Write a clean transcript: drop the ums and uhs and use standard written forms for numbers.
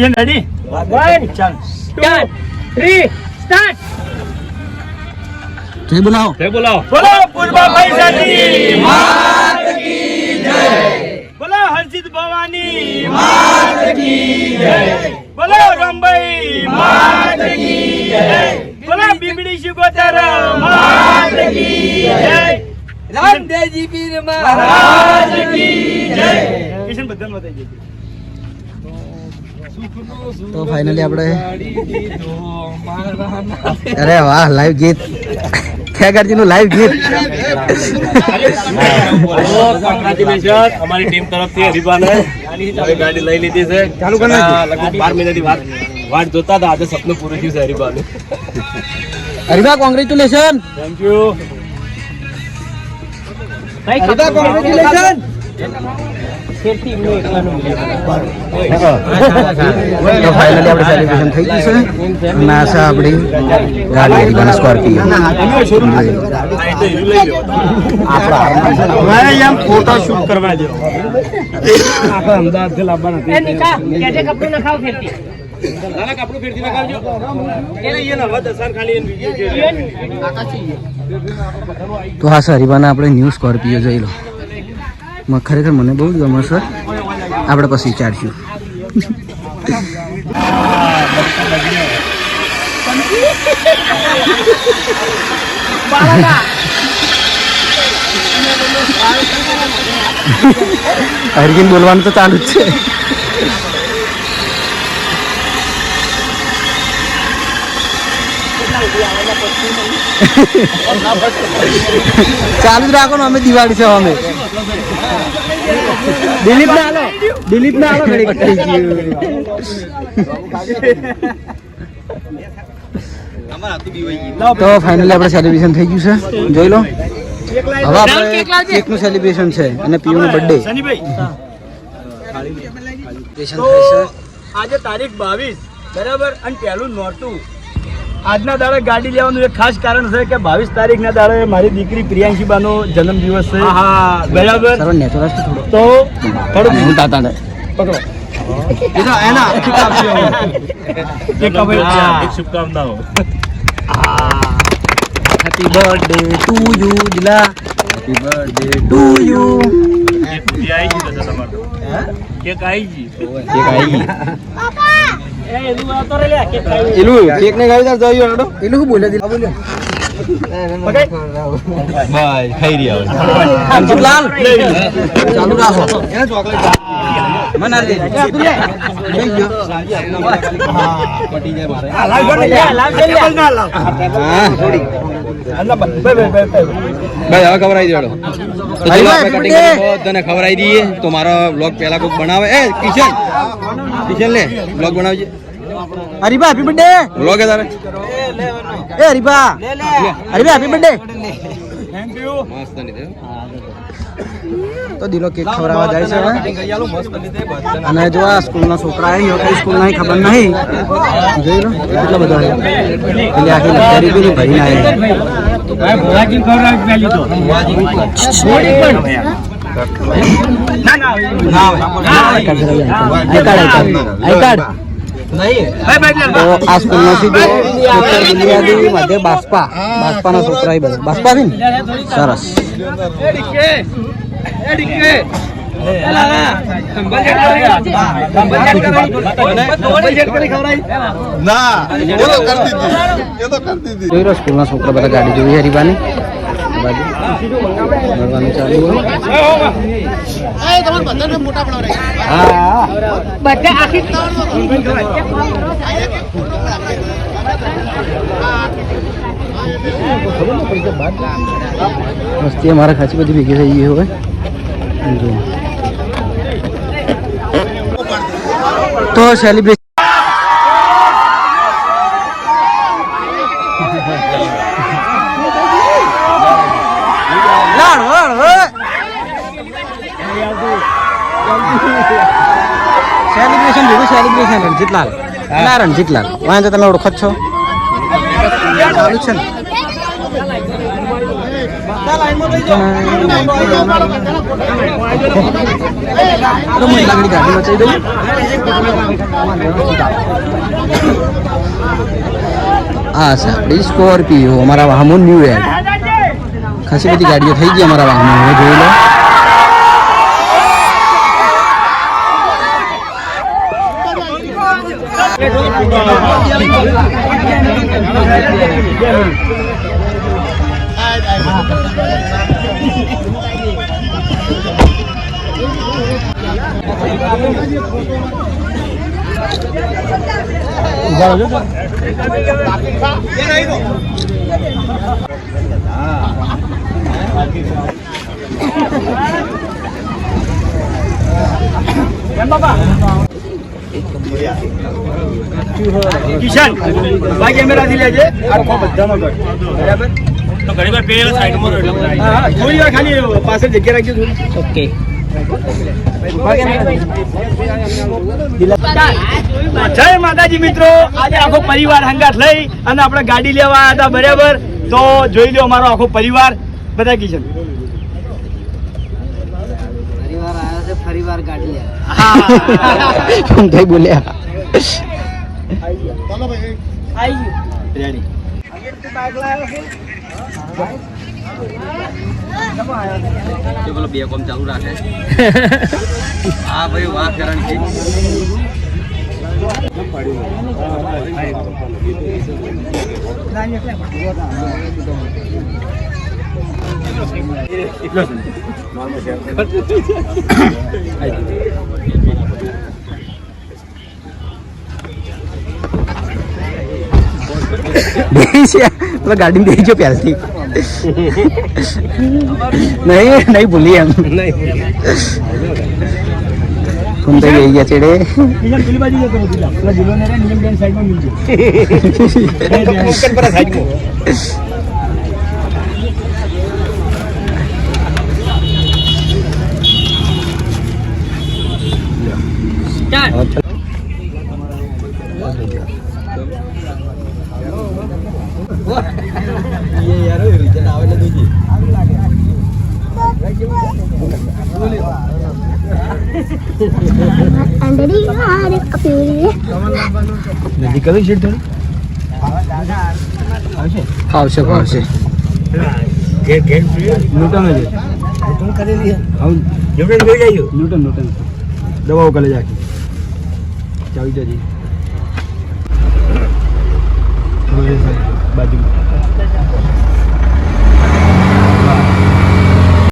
Ready? 1, 2, 3, start. जय बुलाओ बोलो पूर्वा भाई मात की जय। बोलो हर्षित भवानी मात की जय। बोलो रंबाई मात की जय। बोलो बिबड़ी शिकोतर मात की जय। रामदेवजी पीर महाराज की जय। किशन बदन बताइए। तो फाइनली આપણે અરે વાહ લાઈવ ગીત ખેગરજી નું લાઈવ ગીત કોંગ્રેચ્યુલેશન અમારી ટીમ તરફથી હરીબાને હવે ગાડી લઈ લીધી છે ચાલુ કરી લગભગ 12 મિનિટની વાત જોતા હતા આજે સપનું પૂરું થયું છે હરીબાનું Hariba congratulation thank you Hariba congratulation તો ફાઇનલી આપણે સેલિબ્રેશન થઈ ગયું છે અને આશા આપણી ગાડી હરીબાની સ્કોર્પિયો ફોટો શૂટ કરવા જેવો અમદાવાદ થી લાવવાના કપડું નખાવ ફેરતી કપડું ફેરથી લગાવજો એને હવે દસાર ખાલી તો હા સર હરીબાને આપણે ન્યૂ સ્કોર્પિયો જોઈ લો ખરેખર મને બહુ જ ગમે છે આપણે પછી વિચારશું હરગીન બોલવાનું તો ચાલુ જ છે ચાલુ જ રાખો ને અમે દિવાળી છે અમે દિલીપ ને હાલો તો ફાઇનલી આપણે સેલિબ્રેશન થઈ ગયું છે જોઈ લો હવે આપણે કેક નું સેલિબ્રેશન છે અને પીયુ નો બર્થડે આજે તારીખ 22 બરાબર અને પહેલું નોરતું આજના દાડે ગાડી લેવાનું એક ખાસ કારણ છે કે 22 તારીખ ના દાડે મારી દીકરી પ્રિયાંશીબાનો જન્મદિવસ છે બરાબર તો થોડું પકડો એના શુભકામનાઓ happy birthday to you Dila happy birthday to you cake આવી ગઈ એલું કેક ને ગાડી તાર જોયો હેડો એલું શું બોલે દિલા બોલે બાય ખાઈ રહ્યા અંજલાલ ચાલુ રાખો એને ચોકલેટ મના દે તું લે લઈ ગયો પટી જાય મારે હા થોડી ભાઈ હવે ખવડાવી દેડો બધાને ખવડાવી દઈએ તો મારો બ્લોગ પહેલા કોક બનાવે એ કિશન લે બ્લોગ બનાવજે હરીબા હેપી બર્થડે બ્લોગ એ તારે એ Hariba happy birthday thank you મસ્ત નીધે તો દિલો કેક ખવડાવવા જાય છે હવે અને જો આ સ્કૂલના છોકરા આવી કઈ સ્કૂલ નહીં ખબર નહીં જોઈ લો કેટલા બધા એટલે આખી લખેરી બી ભરી ના ભોલાજી ખવડાવી પહેલી તો તો આ સ્કૂલ માંથી મધ્ય બાસ્પાના છોકરા બધા બાસ્પા છે ને સરસ જોઈ લો સ્કૂલના છોકરા બધા ગાડી જોઈ હરીબાની બાજુ મળવાનું ચાલુ મસ્તી અમારા ખાસી બધી ભેગી થઈ ગઈ હોય તો સેલિબ્રેશન સેલિબ્રેશન રણજીતલાલ ના રણજીતલાલ વાંચો તમે ઓળખો છો ચાલુ છે ને ગાડી બચાવી દઉં. આ છે આપણી સ્કોર્પિયો, અમારા વાહમાં ન્યુ એડ. ખાસી બધી ગાડીઓ થઈ ગઈ અમારા વાહમાં, હવે જોઈ લો. કિશન ભાઈ કેમેરાથી લેજે આખો બધાનો કર બરાબર તો ઘણી વાર પેલા સાઈડમાં રહેલો. હા થોડી વાર ખાલી પાછળ જગ્યા રાખજો થોડી ઓકે. જય માતાજી મિત્રો, આજે આખો પરિવાર હંગાત લઈ અને આપણે ગાડી લેવા આવ્યા હતા બરાબર. તો જોઈ લો અમારો આખો પરિવાર બધા. કિશન ફરીવાર આવ્યા છે, ફરીવાર ગાડી હા કઈ બોલ્યા. રેડી પેલો બે કોમ ચાલુ રાખે. હા ભાઈ વાહ કરણ છે. ગાડી દઈ જો પહેલથી નહીં ભૂલી એમ સુંદર ગઈ ગયા ચેડે. કિશન પેલી બાજુ જતો પેલા જિલ્લો ને નિયમ બેન સાઈડમાં મિલજો. નજીક કરી છે થોડી આવશે આવશે. ન્યૂટન જ કરેલી ન્યૂટન દવાઓ કરે જાકી ચાવી જજી બાજુ